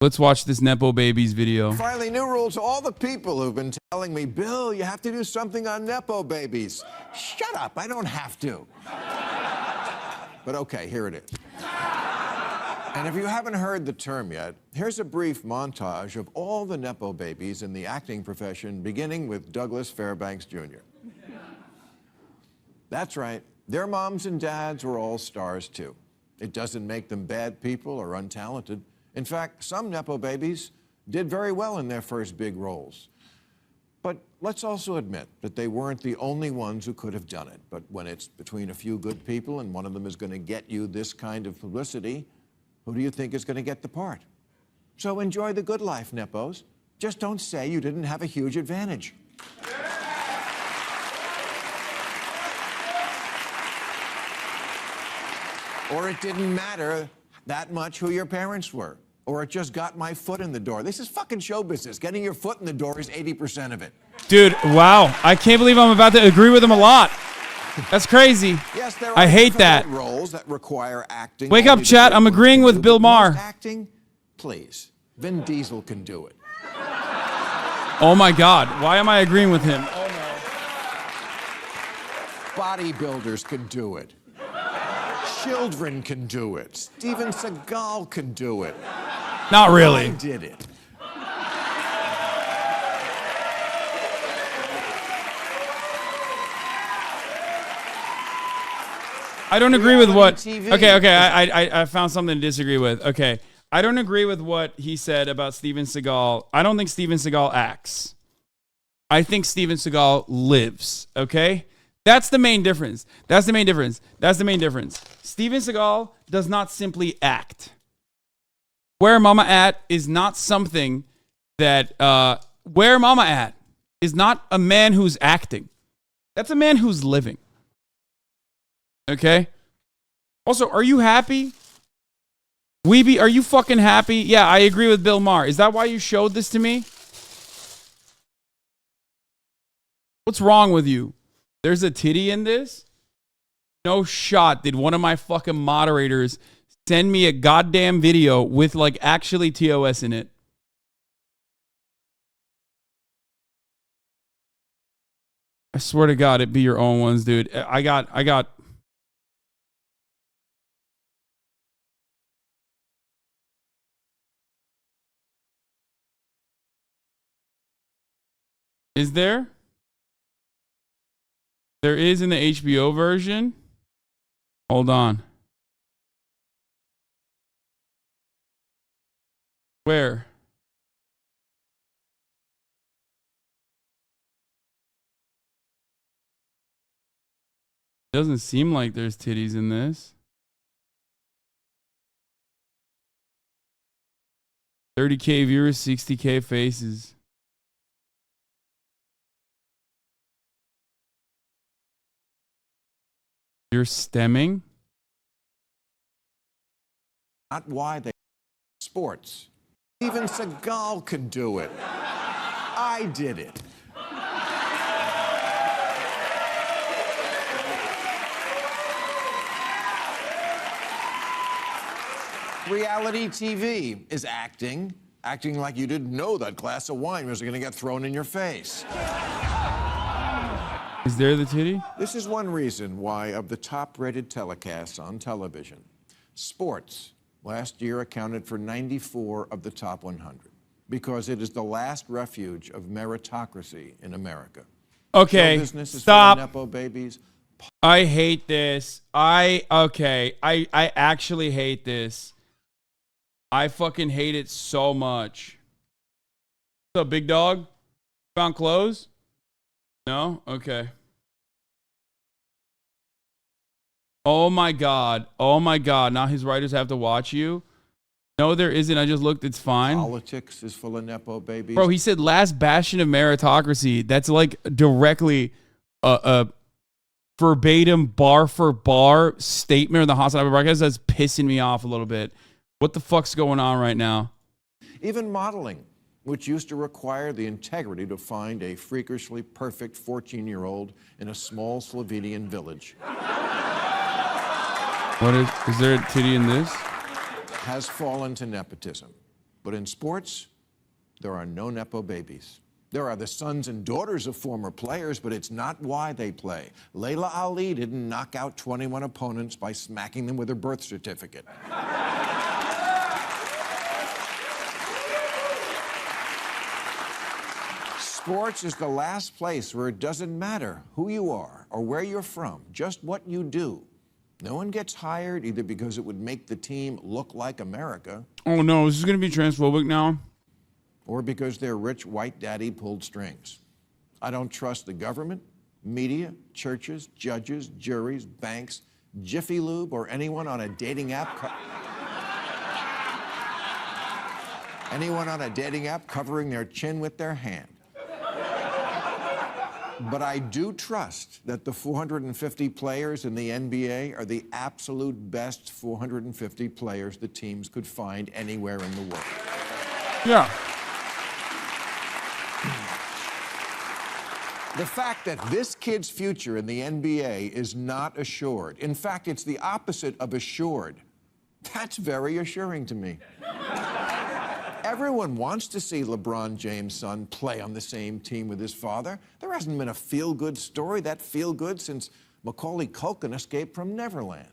Let's watch this Nepo Babies video. Finally, new rules to all the people who've been telling me, Bill, you have to do something on Nepo Babies. Shut up, I don't have to. But okay, here it is. And if you haven't heard the term yet, here's a brief montage of all the Nepo babies in the acting profession, beginning with Douglas Fairbanks Jr. That's right, their moms and dads were all stars too. It doesn't make them bad people or untalented. In fact, some Nepo babies did very well in their first big roles. But let's also admit that they weren't the only ones who could have done it. But when it's between a few good people and one of them is going to get you this kind of publicity, who do you think is going to get the part? So enjoy the good life, Nepos. Just don't say you didn't have a huge advantage. Or it didn't matter that much who your parents were. Or it just got my foot in the door. This is fucking show business. Getting your foot in the door is 80% of it. Dude, wow. I can't believe I'm about to agree with him a lot. That's crazy. Yes, there are I hate that. roles that require acting. Wake up, chat. I'm agreeing with Bill Maher. Acting, please. Vin Diesel can do it. Oh my God. Why am I agreeing with him? Oh no. Bodybuilders can do it. Children can do it. Steven Seagal can do it. Not really. I did it. I don't agree with what. TV. Okay. I found something to disagree with. Okay. I don't agree with what he said about Steven Seagal. I don't think Steven Seagal acts. I think Steven Seagal lives. Okay? That's the main difference. Steven Seagal does not simply act. Where Mama At is not something that, Where Mama At is not a man who's acting. That's a man who's living. Okay? Also, are you happy? Weeby, are you fucking happy? Yeah, I agree with Bill Maher. Is that why you showed this to me? What's wrong with you? There's a titty in this? No shot did one of my fucking moderators send me a goddamn video with like actually TOS in it. I swear to God, it'd be your own ones, dude. I got. Is there? There is in the HBO version. Hold on. Where? Doesn't seem like there's titties in this. 30K viewers, 60K faces. You're stemming? Not why they sports. Even Seagal can do it. I did it. Reality TV is acting like you didn't know that glass of wine was going to get thrown in your face. Is there the titty? This is one reason why, of the top-rated telecasts on television, sports last year accounted for 94 of the top 100, because it is the last refuge of meritocracy in America. Okay, Show business is stop. full of Nepo babies. I hate this. I actually hate this. I fucking hate it so much. What's up, big dog? Found clothes? No? Okay. Oh my God. Now his writers have to watch you. No, there isn't. I just looked. It's fine. Politics is full of Nepo babies. Bro, he said last bastion of meritocracy. That's like directly a verbatim bar for bar statement of the HasanAbi broadcast. That's pissing me off a little bit. What the fuck's going on right now? Even modeling, which used to require the integrity to find a freakishly perfect 14-year-old in a small Slovenian village. What is there a titty in this? Has fallen to nepotism. But in sports, there are no Nepo babies. There are the sons and daughters of former players, but it's not why they play. Layla Ali didn't knock out 21 opponents by smacking them with her birth certificate. Sports is the last place where it doesn't matter who you are or where you're from, just what you do. No one gets hired either because it would make the team look like America. Oh no, this is going to be transphobic now. Or because their rich white daddy pulled strings. I don't trust the government, media, churches, judges, juries, banks, Jiffy Lube, or anyone on a dating app. Anyone on a dating app covering their chin with their hand. But I do trust that the 450 players in the NBA are the absolute best 450 players the teams could find anywhere in the world. Yeah. The fact that this kid's future in the NBA is not assured, in fact, it's the opposite of assured, that's very assuring to me. Everyone wants to see LeBron James' son play on the same team with his father. There hasn't been a feel-good story that feel-good since Macaulay Culkin escaped from Neverland.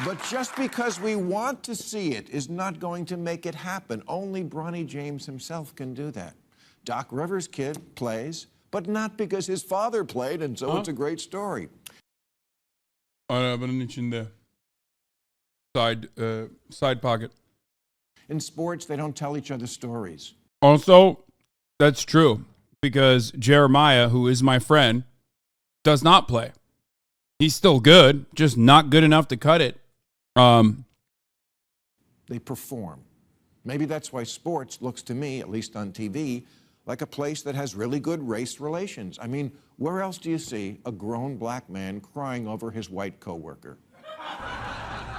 But just because we want to see it is not going to make it happen. Only Bronny James himself can do that. Doc Rivers' kid plays, but not because his father played, and so it's a great story. Arabanın içinde. Side pocket. In sports, they don't tell each other stories. Also, that's true because Jeremiah, who is my friend, does not play. He's still good, just not good enough to cut it. They perform. Maybe that's why sports looks to me, at least on TV, like a place that has really good race relations. I mean, where else do you see a grown black man crying over his white coworker?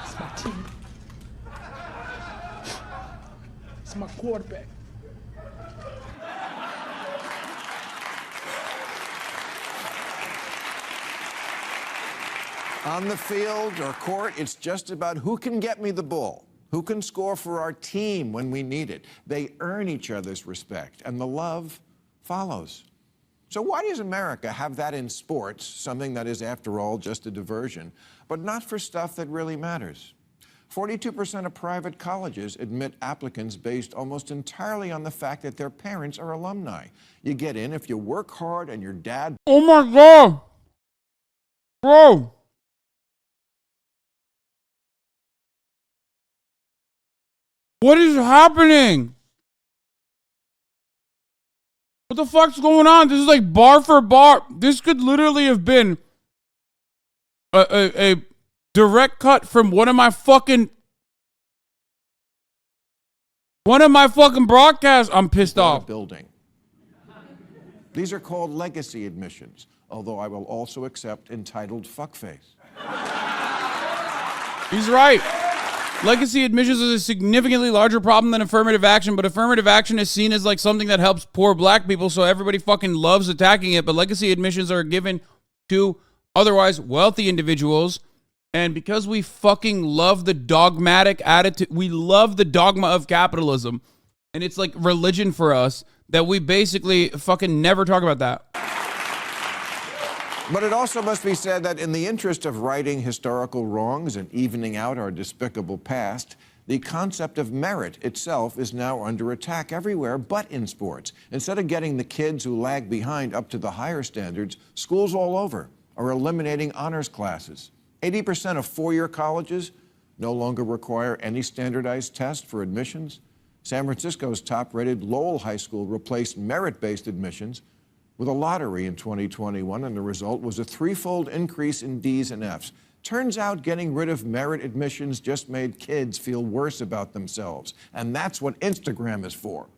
It's my team. It's my quarterback. On the field or court, it's just about who can get me the ball, who can score for our team when we need it. They earn each other's respect, and the love follows. So why does America have that in sports, something that is, after all, just a diversion, but not for stuff that really matters? 42% of private colleges admit applicants based almost entirely on the fact that their parents are alumni. You get in if you work hard and your dad... Oh my God! Bro! What is happening? What the fuck's going on? This is like bar for bar. This could literally have been a direct cut from one of my fucking broadcasts. I'm pissed off. Building. These are called legacy admissions, although I will also accept entitled fuckface. He's right. Legacy admissions is a significantly larger problem than affirmative action, but affirmative action is seen as like something that helps poor black people, so everybody fucking loves attacking it, but legacy admissions are given to otherwise wealthy individuals, and because we fucking love the dogmatic attitude, we love the dogma of capitalism, and it's like religion for us, that we basically fucking never talk about that. But it also must be said that in the interest of righting historical wrongs and evening out our despicable past, the concept of merit itself is now under attack everywhere but in sports. Instead of getting the kids who lag behind up to the higher standards, schools all over are eliminating honors classes. 80% of four-year colleges no longer require any standardized test for admissions. San Francisco's top-rated Lowell High School replaced merit-based admissions with a lottery in 2021, and the result was a threefold increase in D's and F's. Turns out getting rid of merit admissions just made kids feel worse about themselves, and that's what Instagram is for.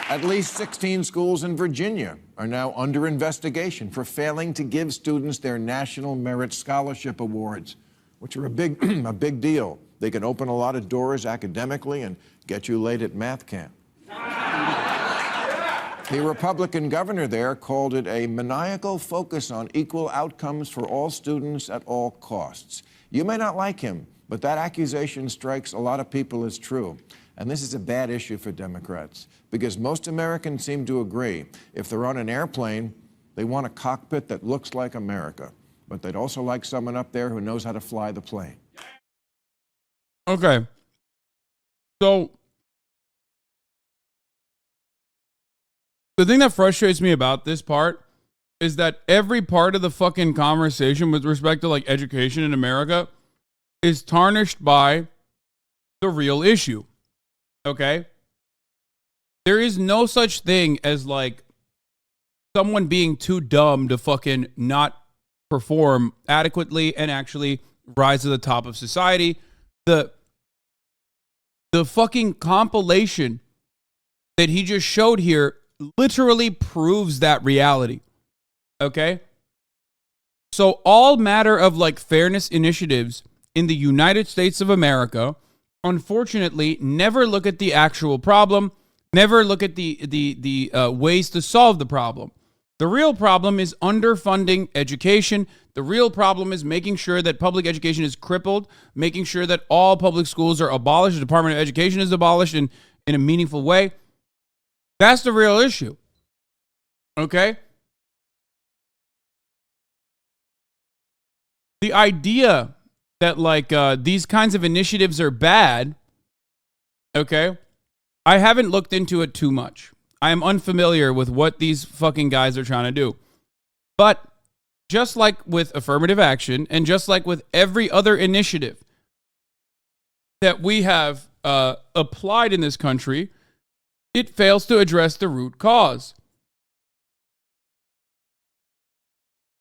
At least 16 schools in Virginia are now under investigation for failing to give students their National Merit Scholarship Awards, which are a big deal. They can open a lot of doors academically and get you late at math camp. The Republican governor there called it a maniacal focus on equal outcomes for all students at all costs. You may not like him, but that accusation strikes a lot of people as true. And this is a bad issue for Democrats, because most Americans seem to agree if they're on an airplane, they want a cockpit that looks like America, but they'd also like someone up there who knows how to fly the plane. Okay. So the thing that frustrates me about this part is that every part of the fucking conversation with respect to like education in America is tarnished by the real issue. Okay? There is no such thing as like someone being too dumb to fucking not perform adequately and actually rise to the top of society. The fucking compilation that he just showed here literally proves that reality. Okay? So all matter of like fairness initiatives in the United States of America, unfortunately, never look at the actual problem, never look at the ways to solve the problem. The real problem is underfunding education. The real problem is making sure that public education is crippled, making sure that all public schools are abolished, the Department of Education is abolished in a meaningful way. That's the real issue. Okay? The idea that like these kinds of initiatives are bad, okay? I haven't looked into it too much. I am unfamiliar with what these fucking guys are trying to do. But just like with affirmative action and just like with every other initiative that we have applied in this country, it fails to address the root cause.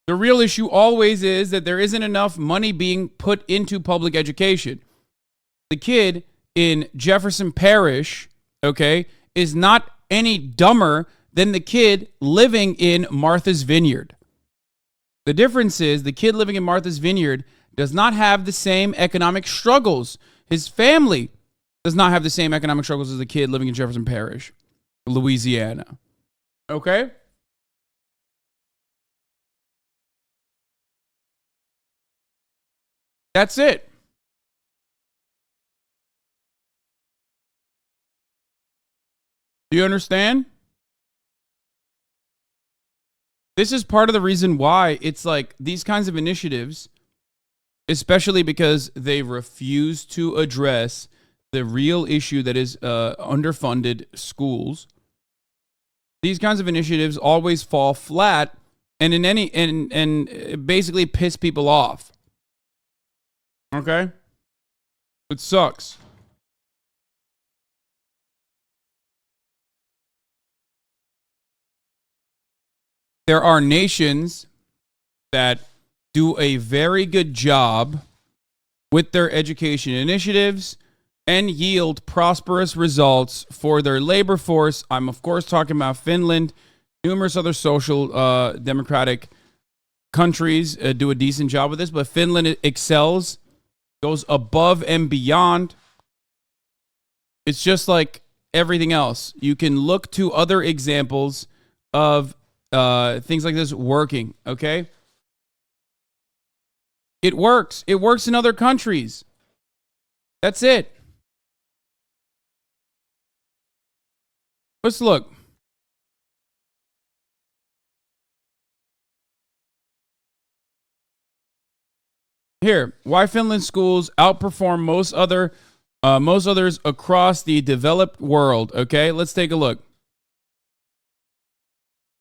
The real issue always is that there isn't enough money being put into public education. The kid in Jefferson Parish, okay, is not any dumber than the kid living in Martha's Vineyard. The difference is the kid living in Martha's Vineyard does not have the same economic struggles. His family does not have the same economic struggles as the kid living in Jefferson Parish, Louisiana. Okay? That's it. Do you understand? This is part of the reason why it's like these kinds of initiatives, especially because they refuse to address the real issue that is underfunded schools. These kinds of initiatives always fall flat and basically piss people off. Okay? It sucks. There are nations that do a very good job with their education initiatives and yield prosperous results for their labor force. I'm, of course, talking about Finland. Numerous other social democratic countries do a decent job with this, but Finland excels, goes above and beyond. It's just like everything else. You can look to other examples of things like this working, okay? It works. It works in other countries. That's it. Let's look. Here, why Finland schools outperform most others across the developed world. Okay, let's take a look.